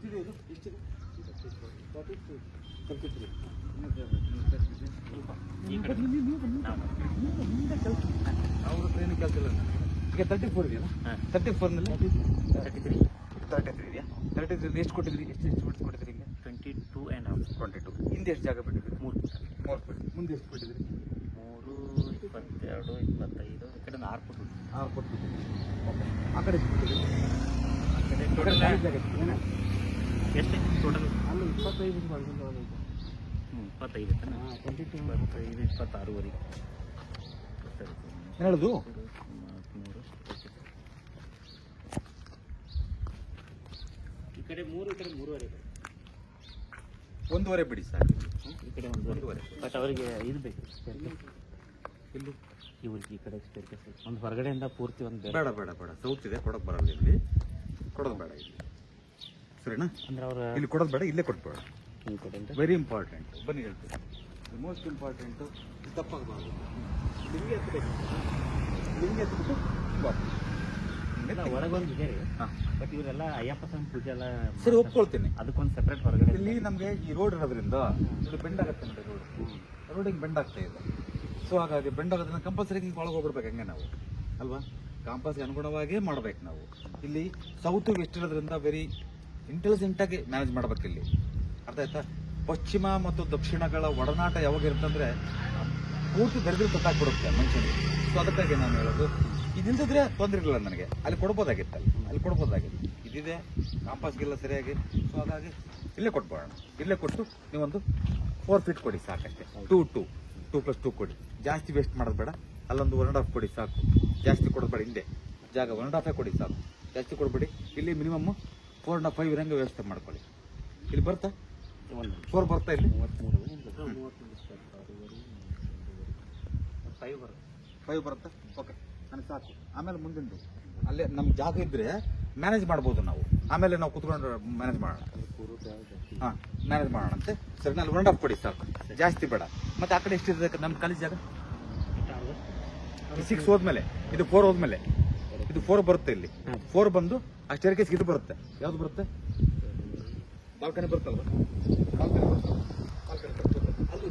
ಎಷ್ಟಿದೆ ಇದು ಎಷ್ಟಿದೆ 33 ಅವರು ಟ್ರೈನ್ ಕೆಲಸ ಇಲ್ಲ ಈಗ 34 ಇದೆಯಲ್ಲ 34ನಲ್ಲಿ 33 ಇದೆಯಾ 33 ಎಷ್ಟು ಕೊಟ್ಟಿದ್ರಿ ಎಷ್ಟು ಕೊಟ್ಟಿದ್ರಿ ಈಗ 22.5 ಹಿಂದೆ ಎಷ್ಟು ಜಾಗ ಬಿಟ್ಟಿದ್ರಿ 3 ಫೀಟ್ ಮುಂದೆ ಎಷ್ಟು ಕೊಟ್ಟಿದ್ರಿ 3 22 25 ಈ ಕಡೆ 6 ಫುಟ್ ಓಕೆ ಆ ಕಡೆ ಎಷ್ಟು ಕೊಟ್ಟಿದ್ರಿ ಆ ಕಡೆ ಜಾಗ ಎಷ್ಟು ಟೋಟಲ್ ಅಲ್ಲಿ 25 ಮಾಡ್ಕೊಂಡು 25 22 25 26ವರೆಗೆ ಹೇಳೋದು ಈ ಕಡೆ 3 ಈ ಕಡೆ 3.5 ಒಂದೂವರೆ ಬಿಡಿ ಸರ್ ಈ ಕಡೆ 1.5 ಬಟ್ ಅವರಿಗೆ ಇದು ಬೇಕು ಇಲ್ಲಿ ಇವ್ರಿಗೆ ಈ ಕಡೆ ಸ್ಟೇರ್ಕೇಸ್ ಒಂದು ಹೊರಗಡೆಯಿಂದ ಪೂರ್ತಿ ಒಂದು ಬೇಡ ಬೇಡ ಬೇಡ ಸೌತ್ ಇದೆ ಕೊಡೋದು ಬರಲ್ಲ ಇಲ್ಲಿ ಕೊಡೋದು ಬೇಡ ಇಲ್ಲಿ ಸರಿನಾ ಅಂದ್ರೆ ಅವ್ರ ಇಲ್ಲಿ ಕೊಡೋದು ಬೇಡ ಇಲ್ಲೇ ಕೊಟ್ಬೇಡ ಈ ಕಡೆಯಿಂದ ವೆರಿ ಇಂಪಾರ್ಟೆಂಟ್ ಬನ್ನಿ ಹೇಳ್ತೀನಿ ಮೋಸ್ಟ್ ಇಂಪಾರ್ಟೆಂಟು ತಪ್ಪಾಗಬಾರ್ದು ಲಿಂಗಿ ಎತ್ತಬೇಕು ಲಿಂಗಿ ಎತ್ಬಿಟ್ಟು ಒಳಗೊಂದು ಇದೆ ರೀ ಬಟ್ ಇವರೆಲ್ಲ ಅಯ್ಯಪ್ಪ ಸ್ವಾಮಿ ಪೂಜೆ ಎಲ್ಲ ಸರಿ ಒಪ್ಕೊಳ್ತೀನಿ ಅದಕ್ಕೊಂದು ಸೆಪ್ರೇಟ್ ಹೊರಗಡೆ ಇಲ್ಲಿ ನಮಗೆ ಈ ರೋಡ್ ಇರೋದ್ರಿಂದ ಇದು ಬೆಂಡ್ ಆಗುತ್ತೆ ನೋಡಿ ರೋಡಿಗೆ ಬೆಂಡ್ ಆಗ್ತಾ ಇದೆ ಸೊ ಹಾಗಾಗಿ ಬೆಂಡ್ ಆಗೋದ್ರಿಂದ ಕಂಪಲ್ಸರಿ ಒಳಗೆ ಹೋಗ್ಬಿಡ್ಬೇಕು ಹಂಗೆ ನಾವು ಅಲ್ವಾ ಕಾಂಪಸ್ಗೆ ಅನುಗುಣವಾಗೇ ಮಾಡ್ಬೇಕು ನಾವು ಇಲ್ಲಿ ಸೌತ್ ವೆಸ್ಟ್ ಇರೋದ್ರಿಂದ ವೆರಿ ಇಂಟೆಲಿಜೆಂಟಾಗಿ ಮ್ಯಾನೇಜ್ ಮಾಡ್ಬೇಕು ಇಲ್ಲಿ ಅರ್ಥ ಆಯ್ತಾ ಪಶ್ಚಿಮ ಮತ್ತು ದಕ್ಷಿಣಗಳ ಒಡನಾಟ ಯಾವಾಗ ಇರುತ್ತಂದ್ರೆ ಪೂರ್ತಿ ದರಿದ್ರ ಗೊತ್ತಾಗ್ಬಿಡುತ್ತೆ ಮನುಷ್ಯನಿಗೆ ಸೊ ಅದಕ್ಕಾಗಿ ನಾನು ಹೇಳೋದು ಇದಿಲ್ದಿದ್ರೆ ತೊಂದರೆ ಇರಲಿಲ್ಲ ನನಗೆ ಅಲ್ಲಿ ಕೊಡ್ಬೋದಾಗಿತ್ತು ಅಲ್ಲಿ ಕೊಡ್ಬೋದಾಗಿತ್ತು ಇದಿದೆ ಕಾಂಪಾಸ್ಗೆಲ್ಲ ಸರಿಯಾಗಿ ಸೊ ಹಾಗಾಗಿ ಇಲ್ಲೇ ಕೊಟ್ಬೋಣ ಇಲ್ಲೇ ಕೊಟ್ಟು ನೀವೊಂದು 4 ಫೀಟ್ ಕೊಡಿ ಸಾಕಷ್ಟೇ 2+2 ಕೊಡಿ ಜಾಸ್ತಿ ವೇಸ್ಟ್ ಮಾಡೋದು ಬೇಡ ಅಲ್ಲೊಂದು 1.5 ಕೊಡಿ ಸಾಕು ಜಾಸ್ತಿ ಕೊಡೋದು ಬೇಡ ಹಿಂದೆ ಜಾಗ 1.5 ಕೊಡಿ ಸಾಕು ಜಾಸ್ತಿ ಕೊಡ್ಬೇಡಿ ಇಲ್ಲಿ ಮಿನಿಮಮ್ 4.5 ಇರಂಗೆ ವ್ಯವಸ್ಥೆ ಮಾಡ್ಕೊಳ್ಳಿ ಇಲ್ಲಿ ಬರ್ತಾ 4 ಬರ್ತಾ ಇಲ್ಲಿ 5 ಬರುತ್ತೆ ಓಕೆ ನನಗೆ ಸಾಕು ಆಮೇಲೆ ಮುಂದಿಂದು ಅಲ್ಲೇ ನಮ್ಗೆ ಜಾಗ ಇದ್ರೆ ಮ್ಯಾನೇಜ್ ಮಾಡ್ಬೋದು ನಾವು ಆಮೇಲೆ ನಾವು ಕುತ್ಕೊಂಡು ಮ್ಯಾನೇಜ್ ಮಾಡೋಣ ಹಾಂ ಮ್ಯಾನೇಜ್ ಮಾಡೋಣ ಅಂತೆ ಸರಿ ನಾನು 1.5 ಕೊಡಿ ಸಾಕು ಜಾಸ್ತಿ ಬೇಡ ಮತ್ತೆ ಆ ಕಡೆ ಎಷ್ಟಿದೆ ನಮ್ಮ ಖಾಲಿ ಜಾಗ 6 ಹೋದ್ಮೇಲೆ ಇದು 4 ಹೋದ್ಮೇಲೆ ಇದು 4 ಬರುತ್ತೆ ಇಲ್ಲಿ 4 ಬಂದು ಆ ಸ್ಟೇರ್ಕೇಸ್ ಇದು ಬರುತ್ತೆ ಯಾವ್ದು ಬರುತ್ತೆ ಬಾಲ್ಕನಿ ಬರುತ್ತಲ್ವ ಬಾಲ್ಕನಿ ಬರುತ್ತೆ ಅಲ್ಲಿ